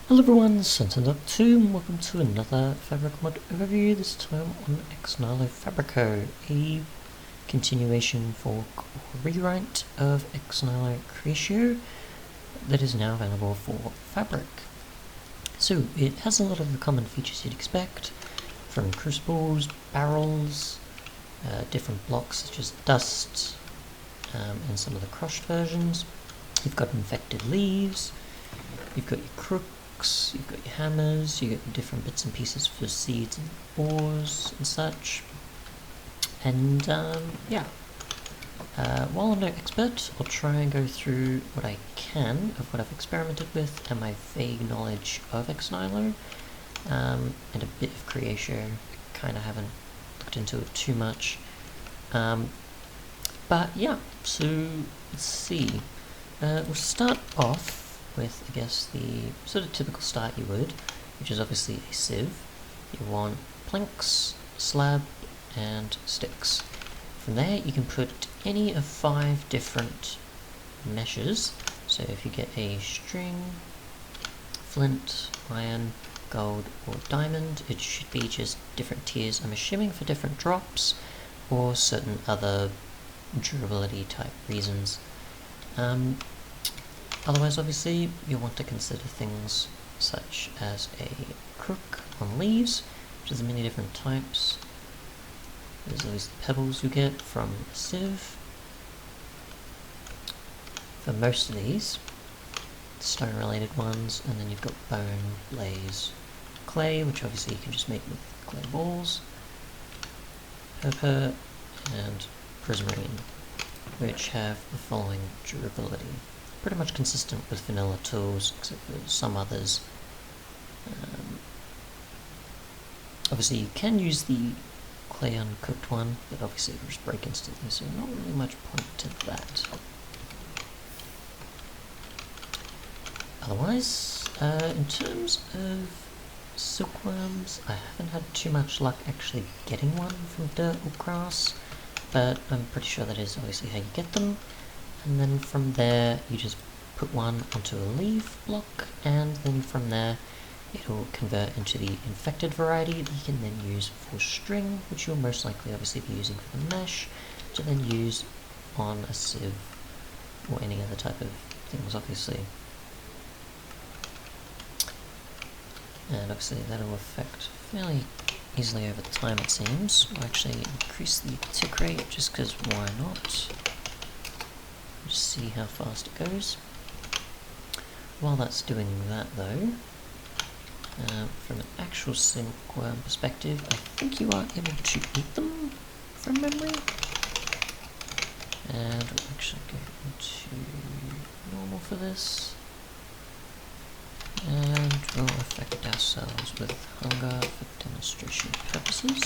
Hello everyone, this is Sentinel2 and welcome to another Fabrico mod overview, this time on Nihilo Fabrico, a continuation for rewrite of Nihilo Creatio that is now available for Fabric. So it has a lot of the common features you'd expect, from crucibles, barrels, different blocks such as dust, and some of the crushed versions. You've got infected leaves, you've got your crooks, you've got your hammers, you get different bits and pieces for seeds and ores and such. And while I'm no expert, I'll try and go through what I can of what I've experimented with and my vague knowledge of Nihilo, and a bit of Creatio. Kind of haven't looked into it too much. But yeah, so let's see. We'll start off with, I guess, the sort of typical start you would, which is obviously a sieve. You want planks, slab, and sticks. From there you can put any of 5 different meshes. So if you get a string, flint, iron, gold, or diamond, it should be just different tiers, I'm assuming for different drops, or certain other durability type reasons. Otherwise, obviously, you'll want to consider things such as a crook on leaves, which is many different types. There's always the pebbles you get from a sieve. For most of these, stone related ones, and then you've got bone, blaze, clay, which obviously you can just make with clay balls, purple, and prismarine, which have the following durability. Pretty much consistent with vanilla tools, except for some others. Obviously you can use the clay uncooked one, but obviously it will just break instantly, so not really much point to that. Otherwise, in terms of silkworms, I haven't had too much luck actually getting one from dirt or grass, but I'm pretty sure that is obviously how you get them. And then from there you just put one onto a leaf block, and then from there it'll convert into the infected variety that you can then use for string, which you'll most likely obviously be using for the mesh, to then use on a sieve or any other type of things obviously. And obviously that'll affect fairly easily over time it seems. I'll actually increase the tick rate just because why not? Just see how fast it goes. While that's doing that though, from an actual silkworm perspective, I think you are able to eat them from memory. And we'll actually go into normal for this. And we'll affect ourselves with hunger for demonstration purposes.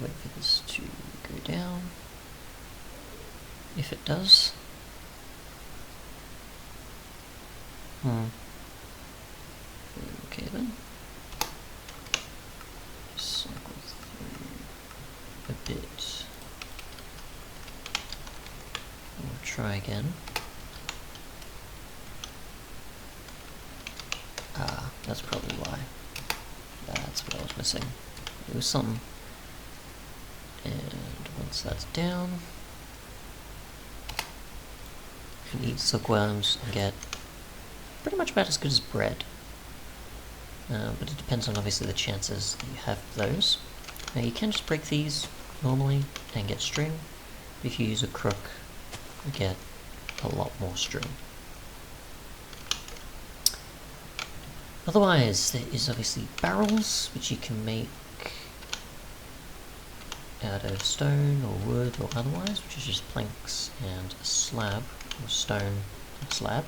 Wait for this to go down, if it does. Okay then. Cycle through a bit. We'll try again. Ah, that's probably why. That's what I was missing. It was something. And once that's down, you can eat silkworms and get pretty much about as good as bread. But it depends on obviously the chances that you have of those. Now you can just break these normally and get string, but if you use a crook, you get a lot more string. Otherwise, there is obviously barrels, which you can make out of stone or wood or otherwise, which is just planks and a slab, or stone and slab.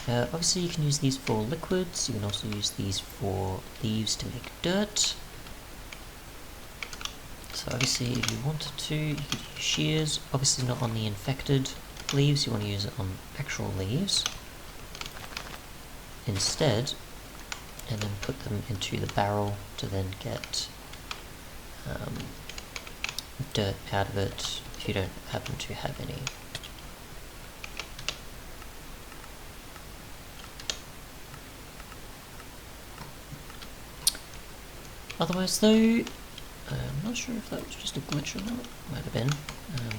Obviously you can use these for liquids, you can also use these for leaves to make dirt. So obviously if you wanted to, you could use shears, obviously not on the infected leaves, you want to use it on actual leaves. Instead, and then put them into the barrel to then get dirt out of it if you don't happen to have any. Otherwise though, I'm not sure if that was just a glitch or not. Might have been,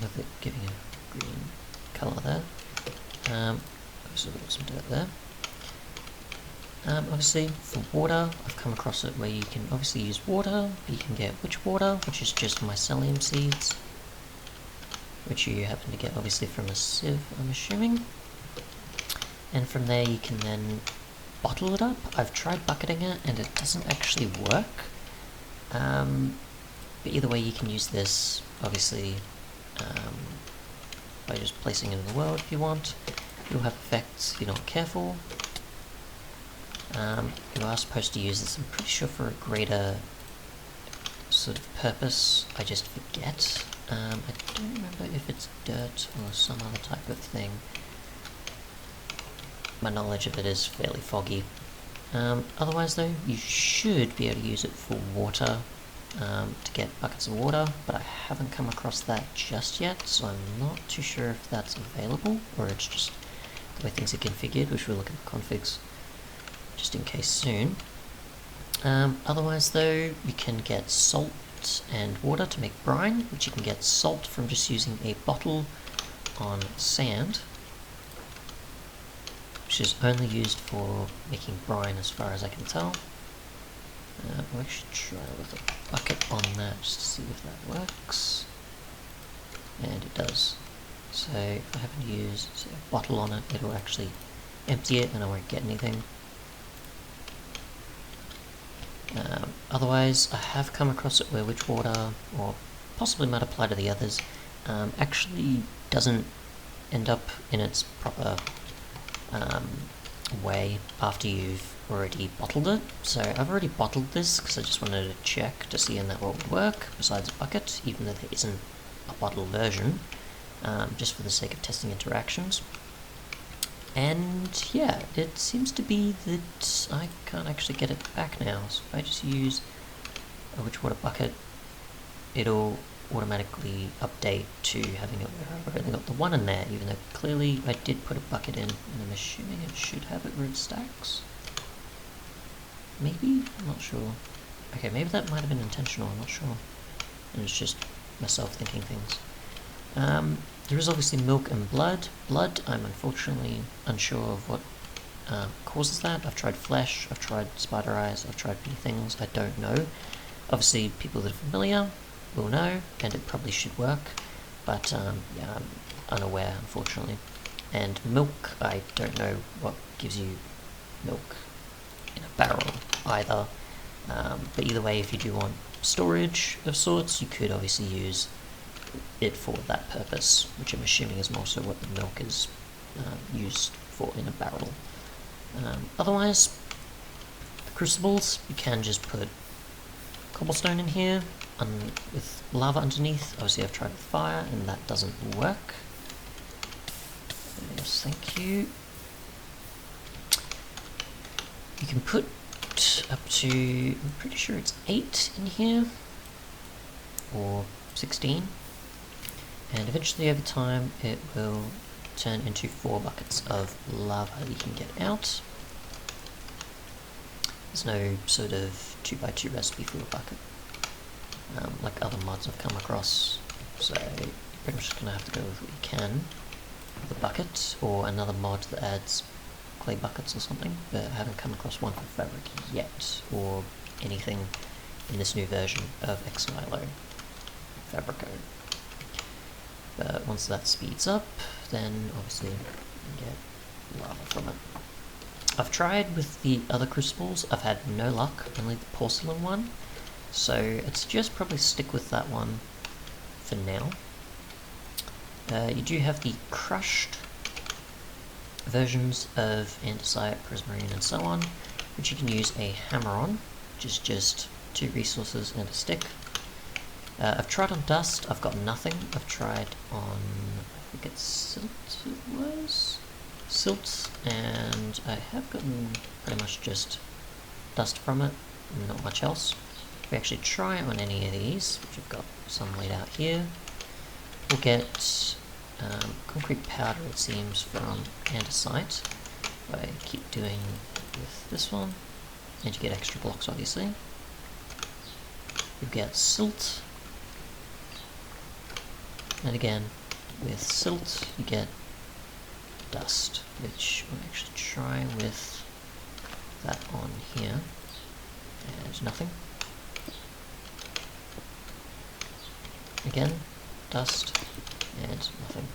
with it giving a green colour there. Obviously we've got some dirt there. Obviously for water, I've come across it where you can obviously use water, but you can get witch water, which is just mycelium seeds, which you happen to get obviously from a sieve, I'm assuming. And from there you can then bottle it up. I've tried bucketing it and it doesn't actually work. But either way you can use this, obviously, by just placing it in the world if you want. You'll have effects if you're not careful. You are supposed to use this, I'm pretty sure, for a greater sort of purpose. I just forget. I don't remember if it's dirt or some other type of thing. My knowledge of it is fairly foggy. Otherwise though, you should be able to use it for water, to get buckets of water, but I haven't come across that just yet, so I'm not too sure if that's available, or it's just the way things are configured, which we'll look at the configs just in case soon. Otherwise though, you can get salt and water to make brine, which you can get salt from just using a bottle on sand, which is only used for making brine as far as I can tell. We'll actually try with a bucket on that just to see if that works. And it does. So if I happen to use, say, a bottle on it, it'll actually empty it and I won't get anything. Otherwise, I have come across it where witch water, or possibly might apply to the others, actually doesn't end up in its proper way after you've already bottled it. So I've already bottled this because I just wanted to check to see if that will work besides a bucket, even though there isn't a bottle version, just for the sake of testing interactions. And yeah, it seems to be that I can't actually get it back now, so if I just use a witch water bucket, it'll automatically update to having it where I've only got the one in there, even though clearly I did put a bucket in, and I'm assuming it should have it where it stacks. Maybe? I'm not sure. Okay, maybe that might have been intentional, I'm not sure. And it's just myself thinking things. There is obviously milk and blood. Blood, I'm unfortunately unsure of what causes that. I've tried flesh, I've tried spider eyes, I've tried many things, I don't know. Obviously, people that are familiar will know, and it probably should work, but yeah, I'm unaware, unfortunately. And milk, I don't know what gives you milk in a barrel either, but either way, if you do want storage of sorts, you could obviously use it for that purpose, which I'm assuming is more so what the milk is used for in a barrel. Otherwise, the crucibles, you can just put cobblestone in here with lava underneath. Obviously I've tried with fire and that doesn't work. Yes, thank you. You can put up to, I'm pretty sure it's 8 in here, or 16, and eventually over time it will turn into 4 buckets of lava you can get out. There's no sort of 2x2 recipe for a bucket, like other mods I've come across, so you're pretty much just going to have to go with what you can with a bucket, or another mod that adds clay buckets or something, but I haven't come across one for Fabric yet, or anything in this new version of Nihilo Fabrico. But once that speeds up, then obviously you can get lava from it. I've tried with the other crucibles, I've had no luck, only the porcelain one, so it's just probably stick with that one for now. You do have the crushed versions of andesite, prismarine and so on, which you can use a hammer on, which is just 2 resources and a stick. I've tried on dust, I've got nothing. I've tried on, I think it's silt it was? Silt, and I have gotten pretty much just dust from it, not much else. If we actually try on any of these, which I've got some laid out here, we'll get concrete powder, it seems, from andesite. If I keep doing with this one, and you get extra blocks, obviously. You get silt, and again, with silt, you get dust, which we'll actually try with that on here. And nothing. Again, dust, and nothing.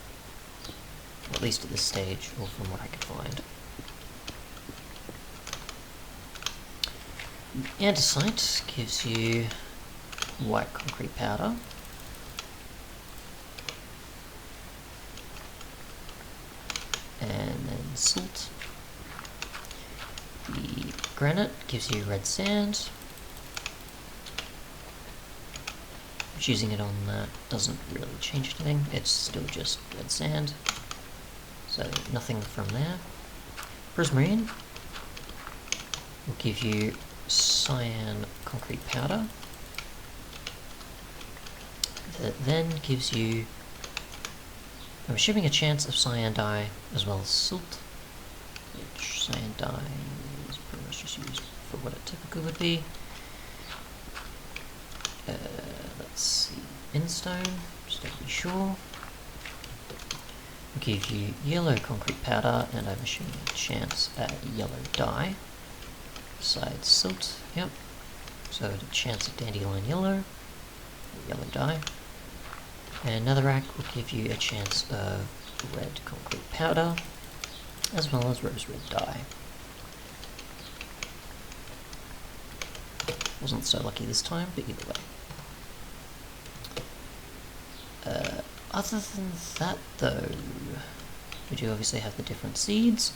At least at this stage, or from what I could find. Andesite gives you white concrete powder. And then silt. The granite gives you red sand. Using it on that doesn't really change anything, it's still just red sand. So nothing from there. Prismarine will give you cyan concrete powder. That then gives you, I'm assuming, a chance of cyan dye as well as silt, which cyan dye is pretty much just used for what it typically would be. Let's see, instone, just to be sure. Will give you yellow concrete powder, and I'm assuming a chance at yellow dye. Besides silt, yep. So a chance of dandelion yellow, yellow dye. And netherrack will give you a chance of red concrete powder, as well as rose red dye. Wasn't so lucky this time, but either way. Other than that, though, we do obviously have the different seeds.